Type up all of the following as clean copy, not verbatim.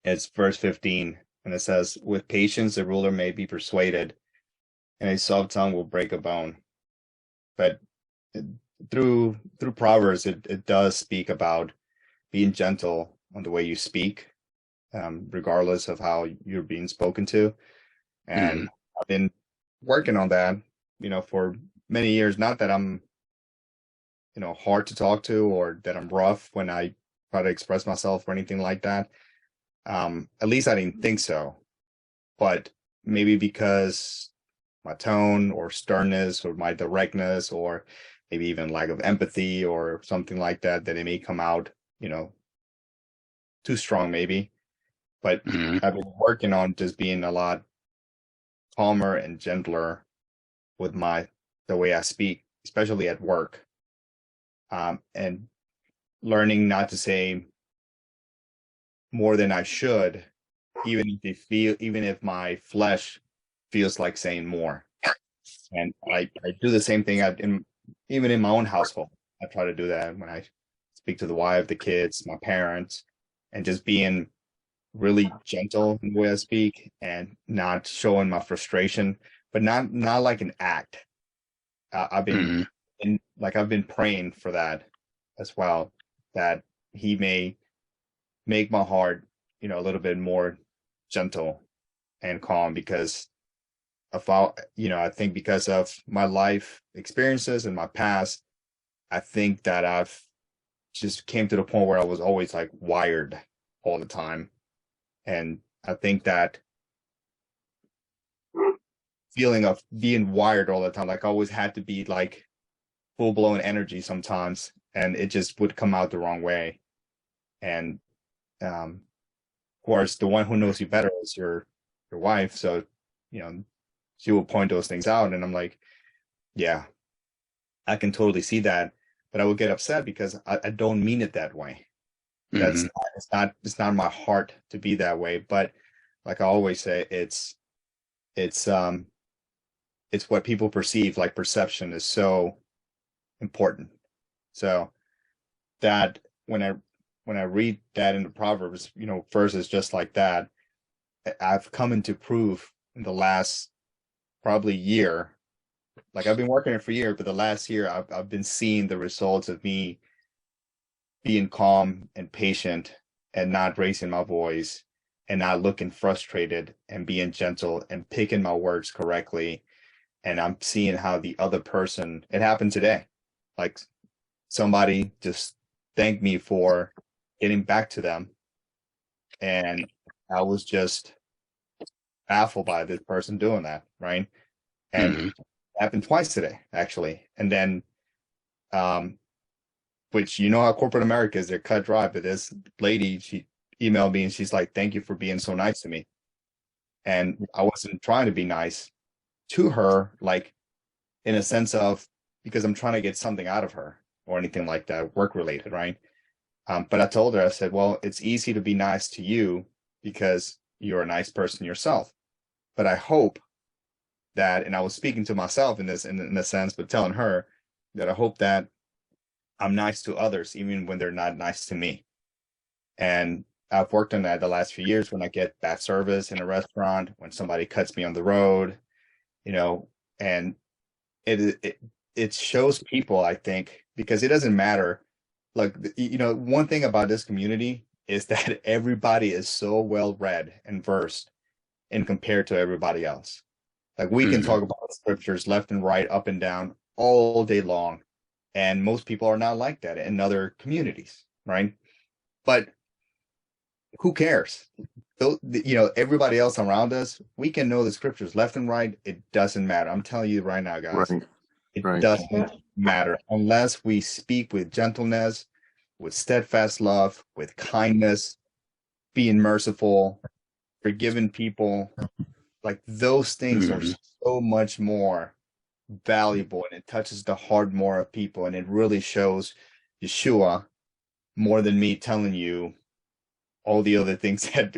It's verse 15, and it says, "With patience a ruler may be persuaded, and a soft tongue will break a bone." But it, through Proverbs, it does speak about being gentle on the way you speak, regardless of how you're being spoken to. And Mm, I've been working on that, for many years. Not that I'm, hard to talk to or that I'm rough when I try to express myself or anything like that. At least I didn't think so. But maybe because my tone or sternness or my directness or maybe even lack of empathy or something like that, that it may come out, you know, too strong maybe. But mm, I've been working on just being a lot calmer and gentler with the way I speak, especially at work, and learning not to say more than I should, even if my flesh feels like saying more. And I do the same thing even in my own household. I try to do that when I speak to the wife, the kids, my parents, and just being really gentle in the way I speak and not showing my frustration, but not like an act. I've been mm, I've been praying for that as well, that he may make my heart, a little bit more gentle and calm because I think because of my life experiences and my past, I think that I've just came to the point where I was always like wired all the time. And I think that feeling of being wired all the time, like I always had to be like full blown energy sometimes, and it just would come out the wrong way. And of course, the one who knows you better is your wife. So, you know, she will point those things out, and I'm like, yeah, I can totally see that, but I would get upset because I don't mean it that way. That's mm, not, it's not my heart to be that way. But like I always say, it's it's what people perceive. Like perception is so important. So that when I read that in the Proverbs, verses just like that, I've come into proof in the last probably year. Like I've been working it for years, but the last year I've been seeing the results of me being calm and patient and not raising my voice and not looking frustrated and being gentle and picking my words correctly. And I'm seeing how the other person, it happened today. Like somebody just thanked me for getting back to them. And I was just baffled by this person doing that, right? And it mm, happened twice today, actually. And then, um, which you know how corporate America is, they're cut dry. But this lady, she emailed me and she's like, "Thank you for being so nice to me." And I wasn't trying to be nice to her, like in a sense of because I'm trying to get something out of her or anything like that, work related, right? But I told her, I said, "Well, it's easy to be nice to you because you're a nice person yourself. But I hope that," and I was speaking to myself in this, in a sense, but telling her that I hope that I'm nice to others, even when they're not nice to me. And I've worked on that the last few years when I get bad service in a restaurant, when somebody cuts me on the road, you know, and it shows people, I think, because it doesn't matter. Like, one thing about this community is that everybody is so well read and versed and compared to everybody else. Like we can mm, talk about scriptures left and right, up and down all day long. And most people are not like that in other communities, right? But who cares? Everybody else around us, we can know the scriptures left and right. It doesn't matter. I'm telling you right now, guys, right, it right. doesn't matter unless we speak with gentleness, with steadfast love, with kindness, being merciful, forgiving people. Like those things are Mm, so much more valuable and it touches the heart more of people and it really shows Yeshua more than me telling you all the other things that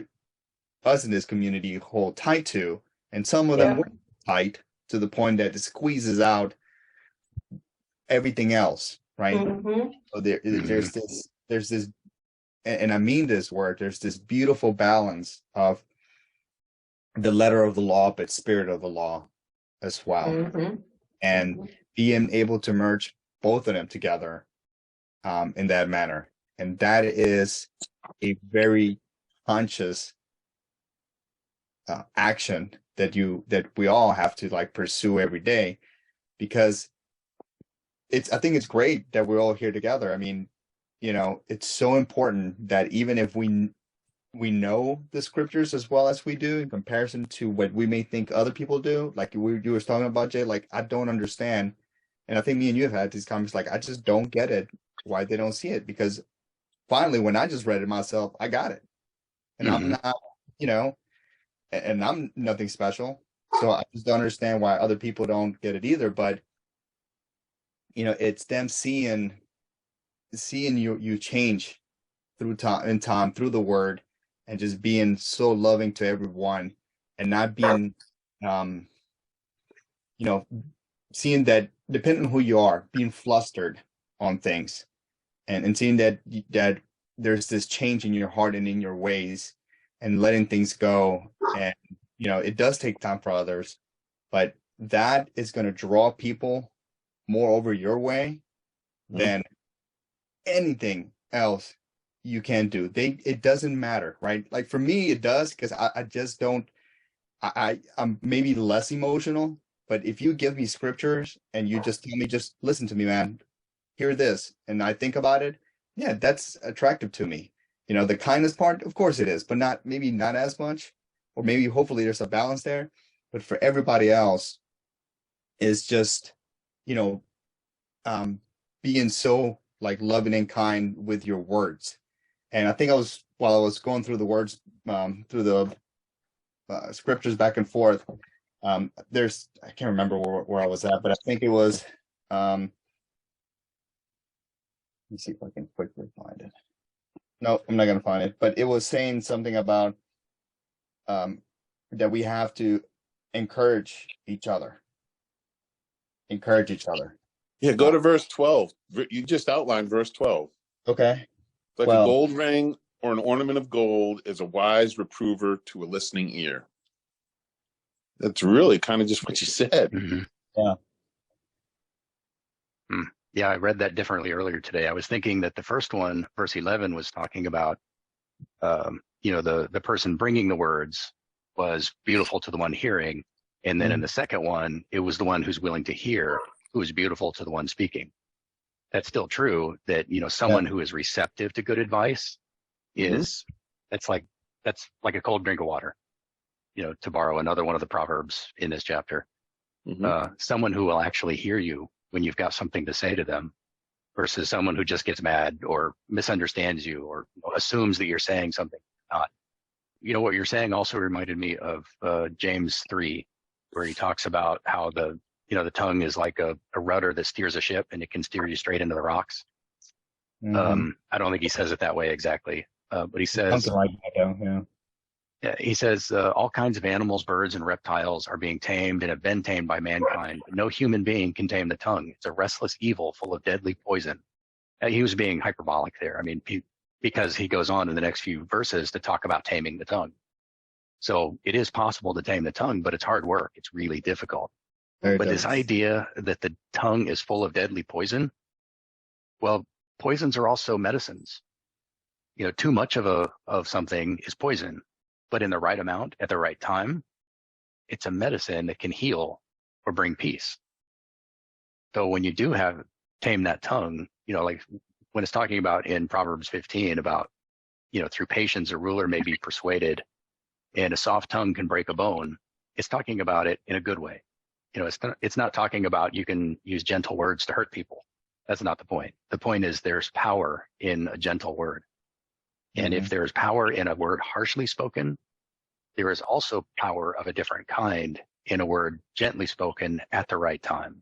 us in this community hold tight to, and some of them Yeah. were tight to the point that it squeezes out everything else, right? Mm-hmm. So mm, there's this and I mean this word, there's this beautiful balance of the letter of the law, but spirit of the law as well. And being able to merge both of them together in that manner. And that is a very conscious action that we all have to like pursue every day, because I think it's great that we're all here together. I mean, it's so important that even if we know the scriptures as well as we do in comparison to what we may think other people do, like you were talking about, Jay, like I don't understand. And I think me and you have had these comments, like, I just don't get it, why they don't see it. Because finally, when I just read it myself, I got it. And I'm not, and I'm nothing special. So I just don't understand why other people don't get it either. But, it's them seeing you change through time, through the word, and just being so loving to everyone, and not being, seeing that, depending on who you are, being flustered on things, and seeing that there's this change in your heart and in your ways, and letting things go. And, it does take time for others, but that is going to draw people more over your way than anything else you can do. It doesn't matter, right? Like for me, it does, because I just don't, I'm maybe less emotional, but if you give me scriptures and you just tell me, just listen to me, man, hear this, and I think about it, yeah, that's attractive to me. The kindness part, of course it is, but maybe not as much, or maybe hopefully there's a balance there. But for everybody else, is just, being so like loving and kind with your words. And I think while I was going through the words, through the scriptures back and forth, I can't remember where I was at, but I think it was, let me see if I can quickly find it. No, I'm not going to find it, but it was saying something about that we have to encourage each other. Yeah, go to verse 12. You just outlined verse 12. Okay. Like a gold ring or an ornament of gold is a wise reprover to a listening ear. That's really kind of just what you said. Yeah. Yeah, I read that differently earlier today. I was thinking that the first one, verse 11, was talking about, the person bringing the words was beautiful to the one hearing. And then in the second one, it was the one who's willing to hear who is beautiful to the one speaking. That's still true that, someone who is receptive to good advice that's like a cold drink of water, to borrow another one of the Proverbs in this chapter. Someone who will actually hear you when you've got something to say to them, versus someone who just gets mad or misunderstands you or assumes that you're saying something not. What you're saying also reminded me of James 3, where he talks about how the tongue is like a rudder that steers a ship, and it can steer you straight into the rocks. I don't think he says it that way exactly, but he says something like that, though. Yeah, he says all kinds of animals, birds, and reptiles are being tamed and have been tamed by mankind, but no human being can tame the tongue. It's a restless evil full of deadly poison. He was being hyperbolic there. I mean, because he goes on in the next few verses to talk about taming the tongue. So it is possible to tame the tongue, but it's hard work. It's really difficult. But this idea that the tongue is full of deadly poison, well, poisons are also medicines. Too much of something is poison, but in the right amount, at the right time, it's a medicine that can heal or bring peace. So when you do tame that tongue, like when it's talking about in Proverbs 15 about, through patience, a ruler may be persuaded, and a soft tongue can break a bone. It's talking about it in a good way. It's not talking about you can use gentle words to hurt people. That's not the point. The point is there's power in a gentle word. And if there's power in a word harshly spoken, there is also power of a different kind in a word gently spoken at the right time.